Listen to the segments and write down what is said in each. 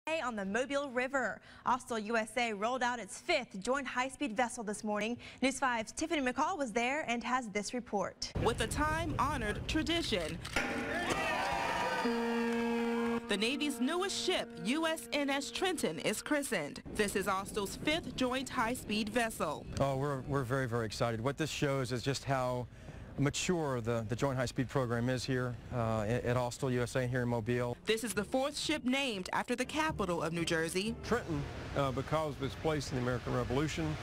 On the Mobile River, Austal USA rolled out its 5th joint high-speed vessel this morning. News 5's Tiffany McCall was there and has this report. With a time-honored tradition, the Navy's newest ship, USNS Trenton, is christened. This is Austal's 5th joint high-speed vessel. Oh, we're very, very excited. What this shows is just how mature the Joint High-Speed program is here at Austal USA here in Mobile. This is the 4th ship named after the capital of New Jersey. Trenton, because of its place in the American Revolution,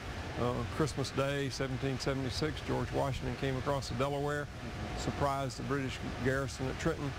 Christmas Day, 1776, George Washington came across the Delaware, surprised the British garrison at Trenton,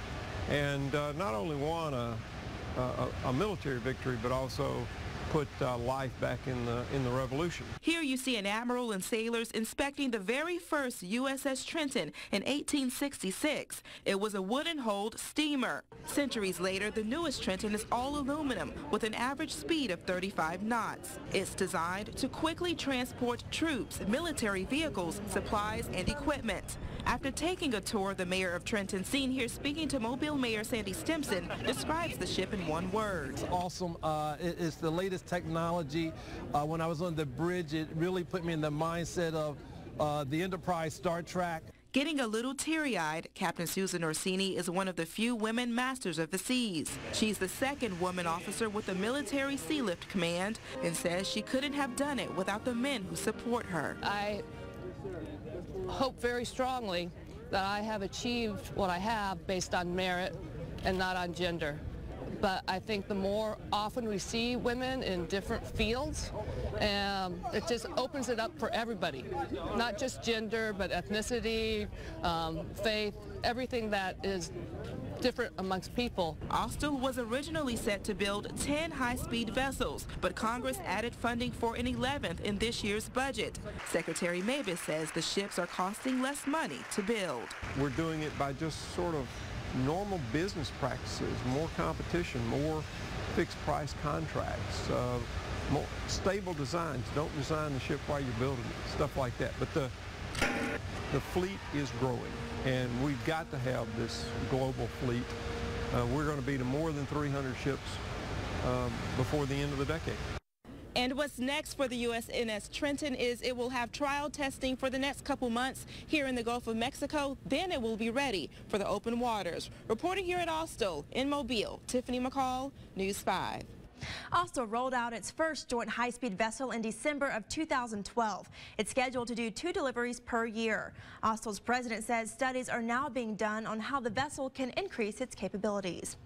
and not only won a military victory, but also put life back in the Revolution. Here you see an admiral and sailors inspecting the very first USS Trenton in 1866. It was a wooden-hulled steamer. Centuries later, the newest Trenton is all aluminum with an average speed of 35 knots. It's designed to quickly transport troops, military vehicles, supplies, and equipment. After taking a tour, the mayor of Trenton, seen here speaking to Mobile Mayor Sandy Stimpson, describes the ship in one word. It's awesome. It's the latest technology. When I was on the bridge, it really put me in the mindset of the Enterprise Star Trek. Getting a little teary-eyed, Captain Susan Orsini is one of the few women masters of the seas. She's the 2nd woman officer with the Military Sea Lift Command and says she couldn't have done it without the men who support her. I hope very strongly that I have achieved what I have based on merit and not on gender. But I think the more often we see women in different fields, it just opens it up for everybody, not just gender, but ethnicity, faith, everything that is different amongst people. Austal was originally set to build 10 high-speed vessels, but Congress added funding for an 11th in this year's budget. Secretary Mavis says the ships are costing less money to build. We're doing it by just sort of normal business practices, more competition, more fixed price contracts, more stable designs. Don't design the ship while you're building it, stuff like that. But the fleet is growing, and we've got to have this global fleet. We're going to be to more than 300 ships before the end of the decade. And what's next for the USNS Trenton is it will have trial testing for the next couple months here in the Gulf of Mexico. Then it will be ready for the open waters. Reporting here at Austal in Mobile, Tiffany McCall, News 5. Austal rolled out its first joint high-speed vessel in December of 2012. It's scheduled to do 2 deliveries per year. Austal's president says studies are now being done on how the vessel can increase its capabilities.